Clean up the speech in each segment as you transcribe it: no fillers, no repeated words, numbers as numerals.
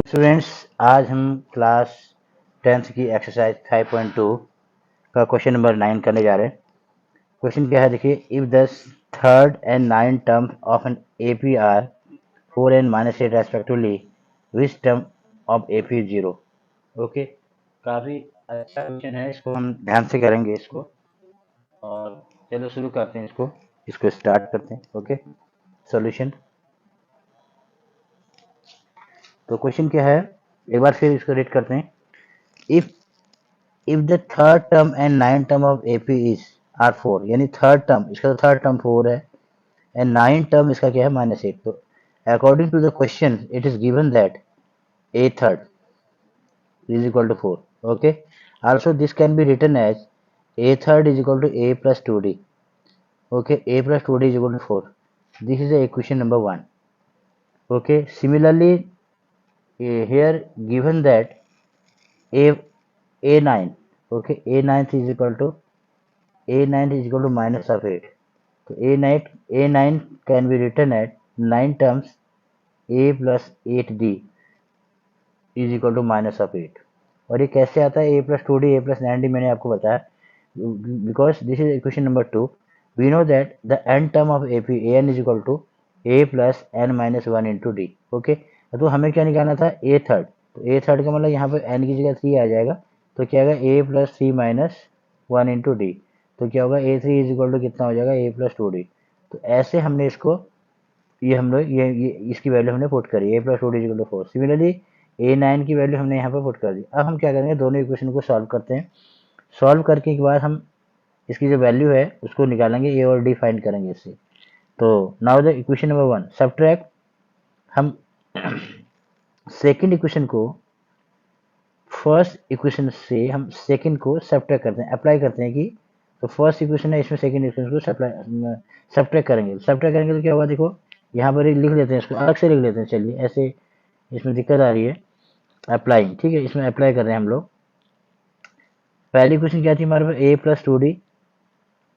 Students, आज हम class 10th की एक्सरसाइज 5.2 का क्वेश्चन नंबर 9 करने जा रहे हैं। क्वेश्चन क्या है देखिए, if the third and nine terms of an AP are 4 and -8 respectively, which term of AP is 0। Okay, काफ़ी अच्छा क्वेश्चन है, इसको हम ध्यान से करेंगे इसको। और चलो शुरू करते हैं इसको स्टार्ट करते हैं। Okay, solution. तो क्वेश्चन क्या है, एक बार फिर इसको रीड करते हैं। If the third term and nine term of AP is are 4, यानी थर्ड टर्म, इसका तो थर्ड टर्म 4 है एंड नाइन टर्म इसका क्या है -8। तो according to the question it is given that a third is equal to 4. Okay, also this can be written as a third is equal to a plus 2d. Okay, a plus 2d is equal to 4. This is the equation number 1. Okay, similarly here given that a9, okay, a9 is equal to minus of 8. So a9 can be written at 9 terms a plus 8d is equal to minus of 8. और ये कैसे आता है, a plus 2d a plus 9d, मैंने आपको बताया, because this is equation number 2. We know that the n term of AP an is equal to a plus n minus 1 into d. Okay, तो हमें क्या निकालना था, a थर्ड। तो a third का मतलब यहाँ पर n की जगह 3 आ जाएगा, तो क्या होगा a plus 3 minus 1 into D. तो क्या होगा a3 इज इक्वल टू कितना हो जाएगा, a प्लस 2d। तो ऐसे हमने इसको, ये हम लोग ये इसकी वैल्यू हमने पुट करी, a plus 2d equal to 4। Similarly a9 की वैल्यू हमने यहाँ पर पुट कर दी। अब हम क्या करेंगे, दोनों इक्वेशन को सॉल्व करते हैं। सॉल्व करके के बाद हम इसकी जो वैल्यू है उसको निकालेंगे, ए और डी फाइंड करेंगे इससे। तो now the equation number 1 subtract. हम सेकंड इक्वेशन को फर्स्ट इक्वेशन से हम सेकंड को सब्ट्रैक्ट करते हैं, अप्लाई करते हैं कि, तो फर्स्ट इक्वेशन है, इसमें सेकंड इक्वेशन को सब्ट्रैक्ट करेंगे। सब्ट्रैक्ट करेंगे तो क्या होगा, देखो यहाँ पर लिख लेते हैं, इसको अलग से लिख लेते हैं। चलिए, ऐसे इसमें दिक्कत आ रही है, अप्लाइंग, ठीक है, इसमें अप्लाई कर रहे हैं हम लोग। पहली इक्वेशन क्या थी हमारे पास, a plus 2d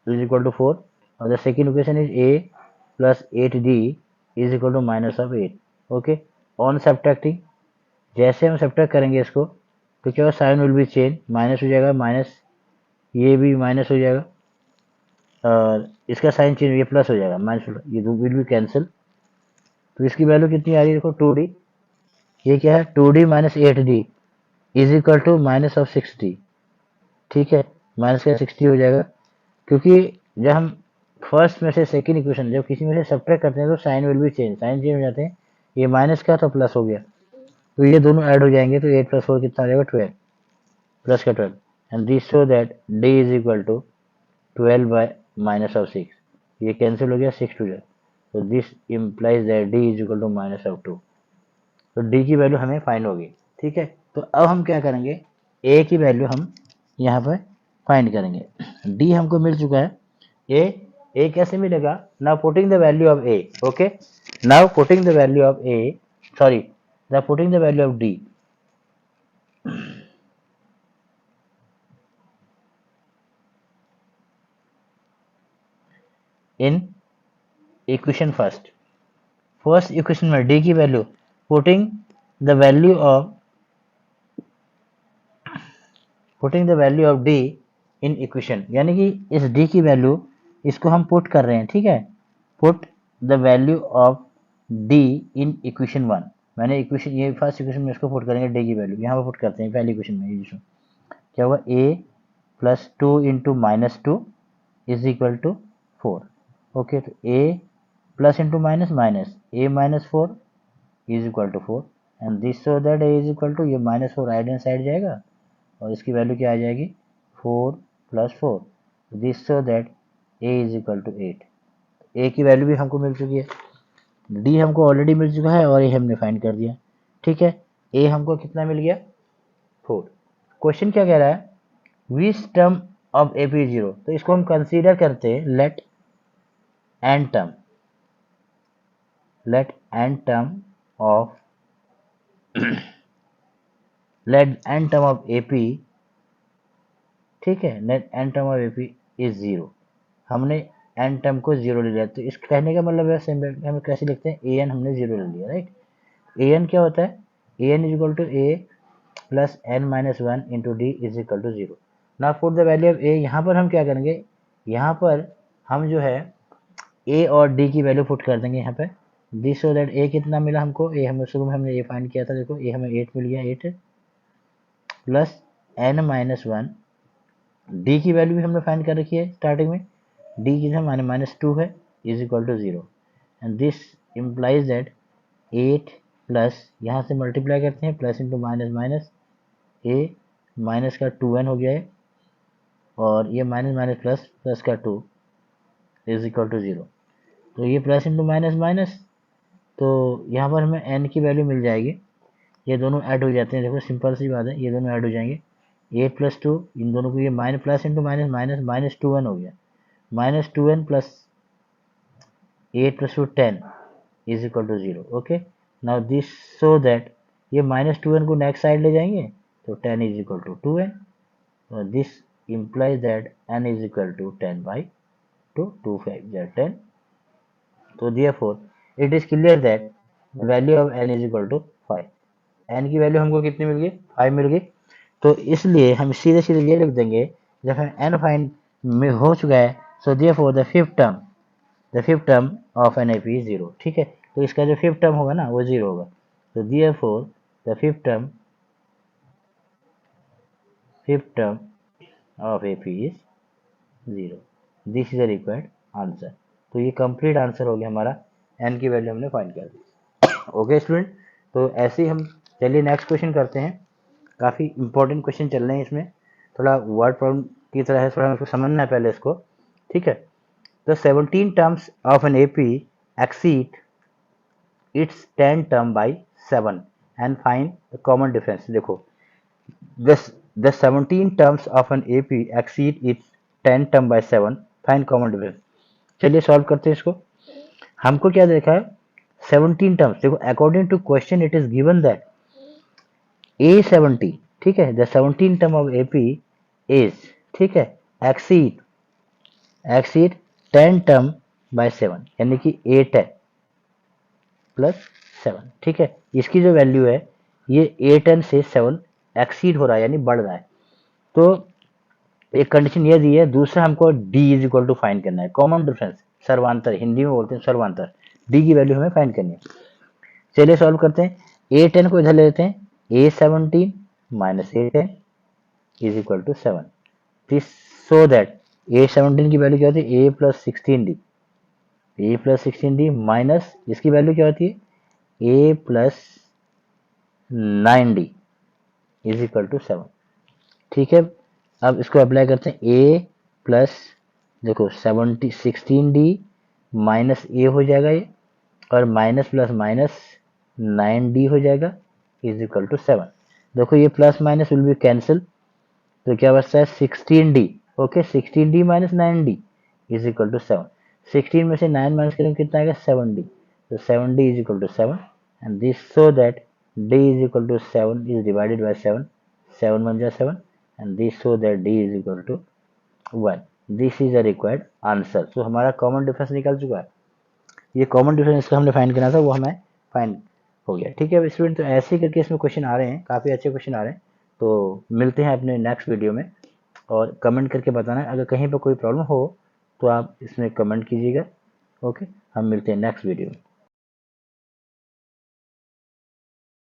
is equal to 4, और the second equation is a plus 8d is equal to minus of 8। Okay, on subtracting, जैसे हम सब्ट्रैक्ट करेंगे इसको तो क्या होगा, sign will be change, minus हो जाएगा, माइनस ये भी माइनस हो जाएगा, और इसका साइन चेंज, ये प्लस हो जाएगा, माइनस ये विल बी कैंसिल। तो इसकी वैल्यू कितनी आ रही है, देखो 2d, ये क्या है 2d minus 8d is equal to minus of 6d। ठीक है, माइनस का 60 हो जाएगा, क्योंकि जब हम फर्स्ट में से सेकंड इक्वेशन जब किसी में से सब्ट्रैक्ट करते हैं तो sign will be change, sign change हो जाते हैं, ये माइनस का तो प्लस हो गया, तो ये दोनों ऐड हो जाएंगे, तो 8 प्लस 4 कितना हो जाएगा, 12, प्लस का 12। And this show that d is equal to 12 by minus of 6, ये कैंसिल हो गया, 6 टू जाए, तो this implies that d is equal to minus of 2। तो d की वैल्यू हमें फाइंड होगी। ठीक है, तो अब हम क्या करेंगे, a की वैल्यू हम यहाँ पर फाइंड करेंगे। d हमको मिल चुका है, a कैसे मिलेगा, now putting the value of a। Okay, now putting the value of a, sorry, now putting the value of d in equation first equation में d की value, putting the value of d in equation, यानी कि इस d की value, इसको हम put कर रहे हैं। ठीक है, put the value of d in equation 1। मैंने इक्वेशन, ये फर्स्ट इक्वेशन में इसको पुट करेंगे, d की वैल्यू यहाँ पर पुट करते हैं पहली इक्वेशन में। ये क्या होगा, a plus 2 into minus 2 is equal to 4। Okay, तो a plus into minus minus, a minus 4 is equal to 4, and this so that a is equal to, ये माइनस 4 राइट हैंड साइड जाएगा और इसकी value क्या आ जाएगी, 4 plus 4, this so that a is equal to 8। a की value भी हमको मिल चुकी है, d हमको ऑलरेडी मिल चुका है और a हमने फाइंड कर दिया। ठीक है, a हमको कितना मिल गया, 4। क्वेश्चन क्या कह रहा है, which term of A P 0, तो इसको हम कंसीडर करते हैं, let n term of A P, ठीक है, let n term of A P is 0। हमने एन टर्म को 0 ले लिया, तो इस कहने का मतलब है, हम कैसे लिखते हैं, ए एन हमने 0 ले लिया, राइट। ए एन क्या होता है, an is equal to a plus n minus 1 into d is equal to 0. now for the value of a, यहाँ पर हम क्या करेंगे, यहाँ पर हम जो है a और d की वैल्यू पुट कर देंगे यहाँ पे, दिस सो दैट a कितना मिला हमको, a हमें शुरू में हमने a फाइंड किया था, देखो a हमें 8 मिल गया, 8 प्लस n माइनस 1, d की वैल्यू भी हमने फाइंड कर रखी है स्टार्टिंग में, d की हमारे माइनस 2 है, is equal to 0, and this implies that 8 plus यहाँ से मल्टीप्लाई करते हैं, plus into minus minus, a minus का 2n हो गया है, और ये माइनस माइनस प्लस, प्लस का 2 इज इक्वल टू 0, तो ये प्लस इंटू माइनस माइनस, तो यहाँ पर हमें n की वैल्यू मिल जाएगी, ये दोनों ऐड हो जाते हैं, देखो सिंपल सी बात है, ये दोनों ऐड हो जाएंगे, 8 प्लस 2, इन दोनों को ये minus, plus into minus minus, minus 2n हो गया, minus 2n plus 8 plus 2 10 is equal to 0. Okay, now this so that ये माइनस 2n को नेक्स्ट साइड ले जाएंगे, तो 10 इज इक्वल टू 2n, दिस implies that n is equal to 10 by 2, 2 5 are 10. So therefore it is clear that the value of n is equal to 5. n की value हमको कितनी मिल गई, 5 मिल गई, तो इसलिए हम सीधे सीधे ये लिख देंगे, जब हम n फाइंड में हो चुका है, so therefore the fifth term of NAP is 0. ठीक है, तो इसका जो फिफ्थ टर्म होगा ना वो 0 होगा, तो therefore the fifth term of AP is 0. This is a required answer. तो ये कंप्लीट आंसर हो गया हमारा, n की वैल्यू हमने फाइंड कर दी. ओके स्टूडेंट, तो ऐसे ही हम चलिए नेक्स्ट क्वेश्चन करते हैं. काफ़ी इंपॉर्टेंट क्वेश्चन चल रहे हैं, इसमें थोड़ा वर्ड प्रॉब्लम की तरह है, थोड़ा हमको समझना है पहले इसको. ठीक है, तो 17 terms of an AP exceed its 10 term by 7 and find the common difference. देखो, the 17 terms of an AP exceed its 10 term by 7, find common difference. चलिए सॉल्व करते हैं इसको. हमको क्या देखा है, 17 टर्म्स. देखो according to question it is given that A17, ठीक है, the 17 term of AP is, ठीक है, एक्सीड 10 टर्म बाय 7, यानी कि 8 है प्लस 7. ठीक है, इसकी जो वैल्यू है ये 8n से 7 एक्सीड हो रहा है, यानी बढ़ रहा है. तो एक कंडीशन ये दी है. दूसरा हमको d is equal to find करना है, कॉमन डिफरेंस, सर्वांतर, हिंदी में बोलते हैं सर्वांतर, d की वैल्यू हमें फाइंड करनी है. चलिए सॉल्व करते हैं. A10 को इधर ले लेते हैं, A17 minus A10 is equal to 7. This so that A17 की वैल्यू क्या होती है, a प्लस 16d माइनस इसकी वैल्यू क्या होती है, a plus 9d is equal to 7. ठीक है, अब इसको अप्लाई करते हैं. a प्लस, देखो 16d माइनस a हो जाएगा ये, और माइनस प्लस माइनस 9d हो जाएगा इज इक्वल टू 7. देखो ये plus minus will be cancel, तो क्या बचता है 16d. Okay, 16d minus 9d is equal to 7. 16 में से 9 माइनस करेंगे कितना आएगा, 7d, तो 7d is equal to 7, and this so that d is equal to 7 is divided by 7, 7 बन जाए 7, and this so that d is equal to 1. This is a required answer. So हमारा common difference निकल चुका है. ये common difference इसका हमने find करना था, वो हमें फाइंड हो गया. ठीक है स्टूडेंट, तो ऐसे ही करके इसमें क्वेश्चन आ रहे हैं, काफ़ी अच्छे क्वेश्चन आ रहे हैं. तो मिलते हैं अपने नेक्स्ट वीडियो में, और कमेंट करके बताना अगर कहीं पर कोई प्रॉब्लम हो तो आप इसमें कमेंट कीजिएगा. ओके, हम मिलते हैं नेक्स्ट वीडियो में.